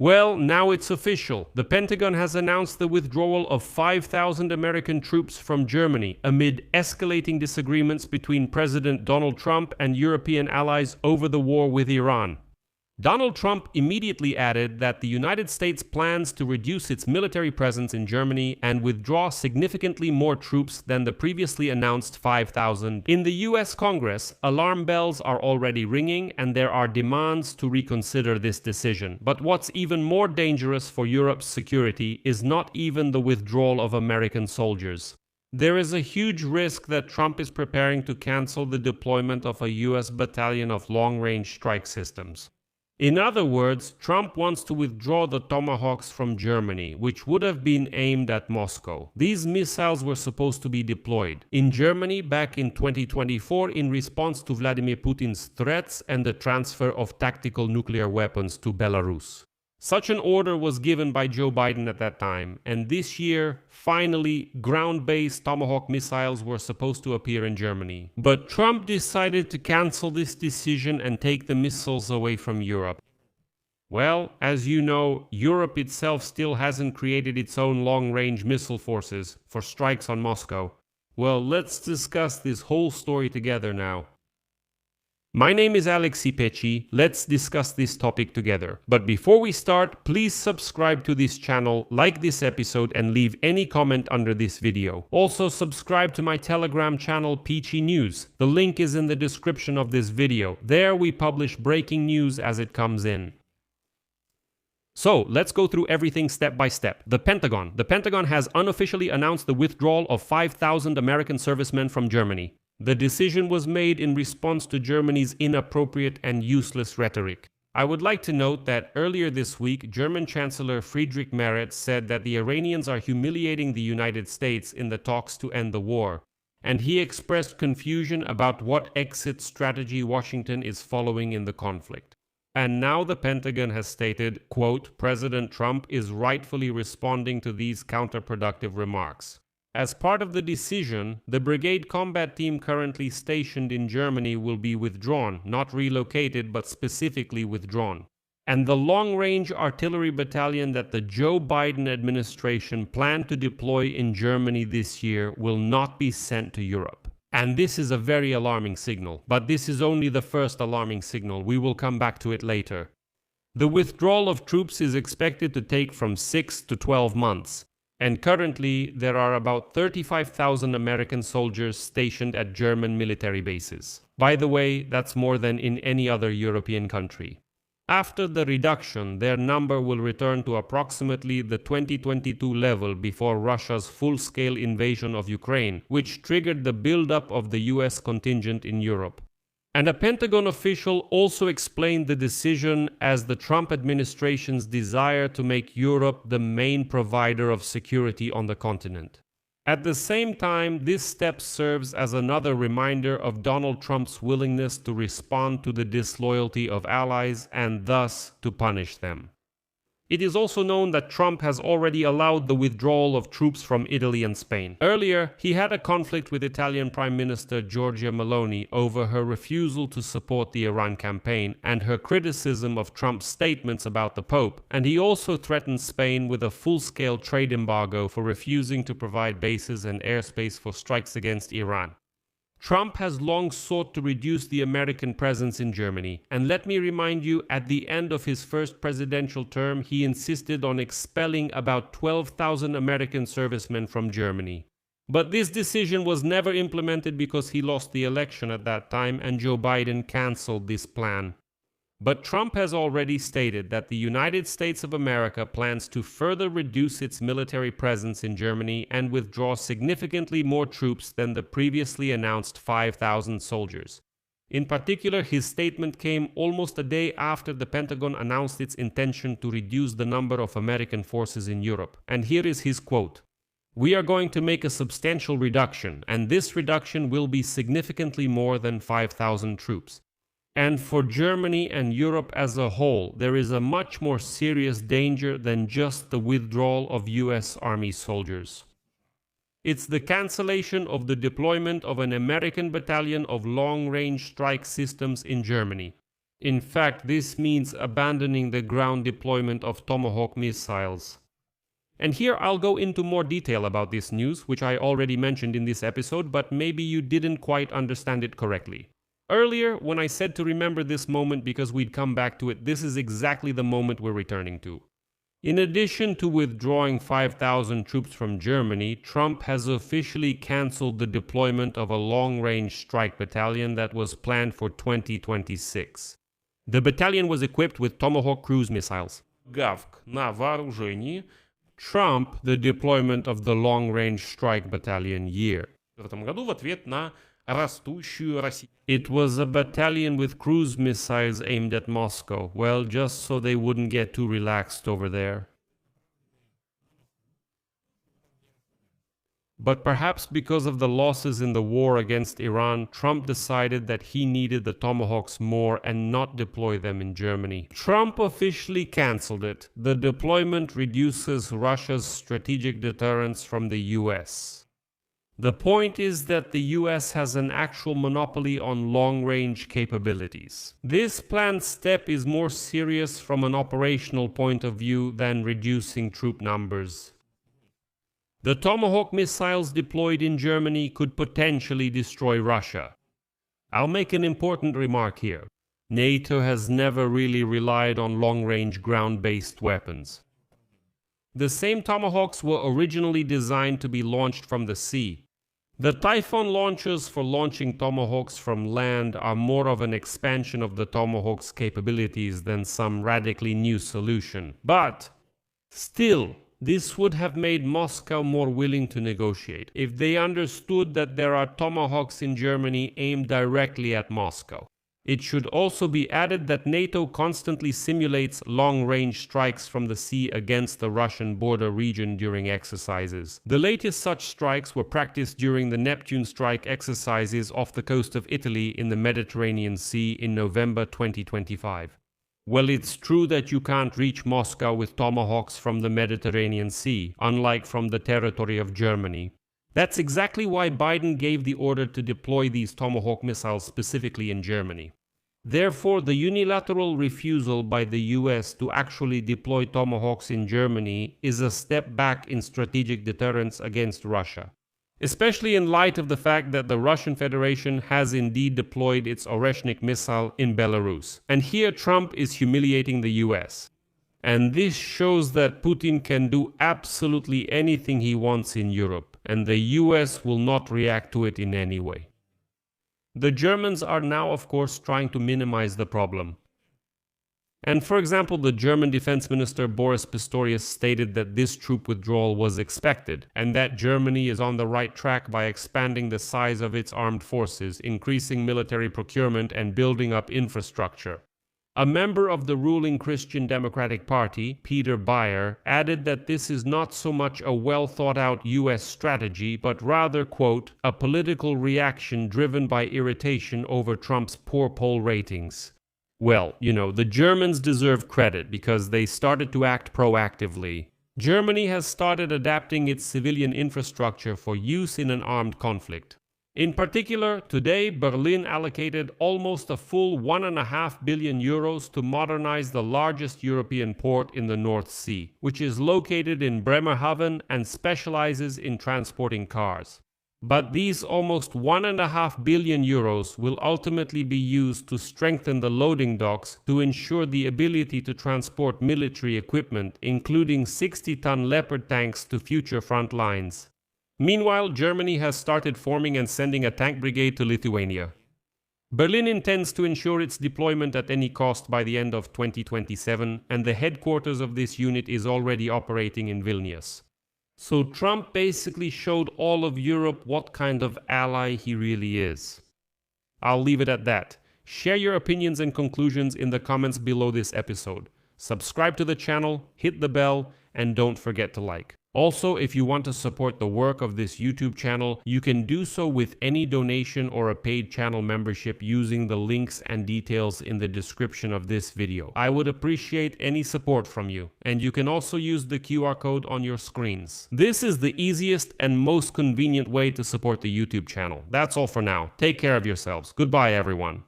Well, now it's official. The Pentagon has announced the withdrawal of 5,000 American troops from Germany amid escalating disagreements between President Donald Trump and European allies over the war with Iran. Donald Trump immediately added that the United States plans to reduce its military presence in Germany and withdraw significantly more troops than the previously announced 5,000. In the US Congress, alarm bells are already ringing and there are demands to reconsider this decision. But what's even more dangerous for Europe's security is not even the withdrawal of American soldiers. There is a huge risk that Trump is preparing to cancel the deployment of a US battalion of long-range strike systems. In other words, Trump wants to withdraw the Tomahawks from Germany, which would have been aimed at Moscow. These missiles were supposed to be deployed in Germany back in 2024 in response to Vladimir Putin's threats and the transfer of tactical nuclear weapons to Belarus. Such an order was given by Joe Biden at that time, and this year, finally, ground-based Tomahawk missiles were supposed to appear in Germany. But Trump decided to cancel this decision and take the missiles away from Europe. Well, as you know, Europe itself still hasn't created its own long-range missile forces for strikes on Moscow. Well, let's discuss this whole story together now. My name is Alexei Pecci. Let's discuss this topic together. But before we start, please subscribe to this channel, like this episode, and leave any comment under this video. Also, subscribe to my Telegram channel Peachy News. The link is in the description of this video. There we publish breaking news as it comes in. So, let's go through everything step by step. The Pentagon has unofficially announced the withdrawal of 5,000 American servicemen from Germany. The decision was made in response to Germany's inappropriate and useless rhetoric. I would like to note that earlier this week, German Chancellor Friedrich Merz said that the Iranians are humiliating the United States in the talks to end the war, and he expressed confusion about what exit strategy Washington is following in the conflict. And now the Pentagon has stated, quote, President Trump is rightfully responding to these counterproductive remarks. As part of the decision, the brigade combat team currently stationed in Germany will be withdrawn, not relocated, but specifically withdrawn. And the long-range artillery battalion that the Joe Biden administration planned to deploy in Germany this year will not be sent to Europe. And this is a very alarming signal, but this is only the first alarming signal. We will come back to it later. The withdrawal of troops is expected to take from 6 to 12 months. And currently, there are about 35,000 American soldiers stationed at German military bases. By the way, that's more than in any other European country. After the reduction, their number will return to approximately the 2022 level before Russia's full-scale invasion of Ukraine, which triggered the buildup of the US contingent in Europe. And a Pentagon official also explained the decision as the Trump administration's desire to make Europe the main provider of security on the continent. At the same time, this step serves as another reminder of Donald Trump's willingness to respond to the disloyalty of allies and thus to punish them. It is also known that Trump has already allowed the withdrawal of troops from Italy and Spain. Earlier, he had a conflict with Italian Prime Minister Giorgia Meloni over her refusal to support the Iran campaign and her criticism of Trump's statements about the Pope, and he also threatened Spain with a full-scale trade embargo for refusing to provide bases and airspace for strikes against Iran. Trump has long sought to reduce the American presence in Germany, and let me remind you, at the end of his first presidential term, he insisted on expelling about 12,000 American servicemen from Germany. But this decision was never implemented because he lost the election at that time and Joe Biden canceled this plan. But Trump has already stated that the United States of America plans to further reduce its military presence in Germany and withdraw significantly more troops than the previously announced 5,000 soldiers. In particular, his statement came almost a day after the Pentagon announced its intention to reduce the number of American forces in Europe. And here is his quote. "We are going to make a substantial reduction, and this reduction will be significantly more than 5,000 troops. And for Germany and Europe as a whole, there is a much more serious danger than just the withdrawal of US Army soldiers. It's the cancellation of the deployment of an American battalion of long-range strike systems in Germany. In fact, this means abandoning the ground deployment of Tomahawk missiles. And here I'll go into more detail about this news, which I already mentioned in this episode, but maybe you didn't quite understand it correctly. Earlier, when I said to remember this moment because we'd come back to it, this is exactly the moment we're returning to. In addition to withdrawing 5,000 troops from Germany, Trump has officially cancelled the deployment of a long-range strike battalion that was planned for 2026. The battalion was equipped with Tomahawk cruise missiles. Гавк на вооружении. Trump the deployment of the long-range strike battalion year. В этом году в ответ на растущую Россию. It was a battalion with cruise missiles aimed at Moscow, well, just so they wouldn't get too relaxed over there. But perhaps because of the losses in the war against Iran, Trump decided that he needed the Tomahawks more and not deploy them in Germany. Trump officially cancelled it. The deployment reduces Russia's strategic deterrence from the US. The point is that the US has an actual monopoly on long-range capabilities. This planned step is more serious from an operational point of view than reducing troop numbers. The Tomahawk missiles deployed in Germany could potentially destroy Russia. I'll make an important remark here. NATO has never really relied on long-range ground-based weapons. The same Tomahawks were originally designed to be launched from the sea. The Typhoon launchers for launching Tomahawks from land are more of an expansion of the Tomahawk's capabilities than some radically new solution. But still, this would have made Moscow more willing to negotiate if they understood that there are Tomahawks in Germany aimed directly at Moscow. It should also be added that NATO constantly simulates long-range strikes from the sea against the Russian border region during exercises. The latest such strikes were practiced during the Neptune strike exercises off the coast of Italy in the Mediterranean Sea in November 2025. Well, it's true that you can't reach Moscow with Tomahawks from the Mediterranean Sea, unlike from the territory of Germany. That's exactly why Biden gave the order to deploy these Tomahawk missiles specifically in Germany. Therefore, the unilateral refusal by the US to actually deploy Tomahawks in Germany is a step back in strategic deterrence against Russia, especially in light of the fact that the Russian Federation has indeed deployed its Oreshnik missile in Belarus. And here Trump is humiliating the US. And this shows that Putin can do absolutely anything he wants in Europe, and the US will not react to it in any way. The Germans are now, of course, trying to minimize the problem. And for example, the German Defense Minister Boris Pistorius stated that this troop withdrawal was expected, and that Germany is on the right track by expanding the size of its armed forces, increasing military procurement, and building up infrastructure. A member of the ruling Christian Democratic Party, Peter Bayer, added that this is not so much a well-thought-out US strategy, but rather, quote, a political reaction driven by irritation over Trump's poor poll ratings. Well, the Germans deserve credit because they started to act proactively. Germany has started adapting its civilian infrastructure for use in an armed conflict. In particular, today Berlin allocated almost a full €1.5 billion to modernize the largest European port in the North Sea, which is located in Bremerhaven and specializes in transporting cars. But these almost €1.5 billion will ultimately be used to strengthen the loading docks to ensure the ability to transport military equipment, including 60-ton Leopard tanks to future front lines. Meanwhile, Germany has started forming and sending a tank brigade to Lithuania. Berlin intends to ensure its deployment at any cost by the end of 2027, and the headquarters of this unit is already operating in Vilnius. So Trump basically showed all of Europe what kind of ally he really is. I'll leave it at that. Share your opinions and conclusions in the comments below this episode. Subscribe to the channel, hit the bell, and don't forget to like. Also, if you want to support the work of this YouTube channel, you can do so with any donation or a paid channel membership using the links and details in the description of this video. I would appreciate any support from you, and you can also use the QR code on your screens. This is the easiest and most convenient way to support the YouTube channel. That's all for now. Take care of yourselves. Goodbye, everyone.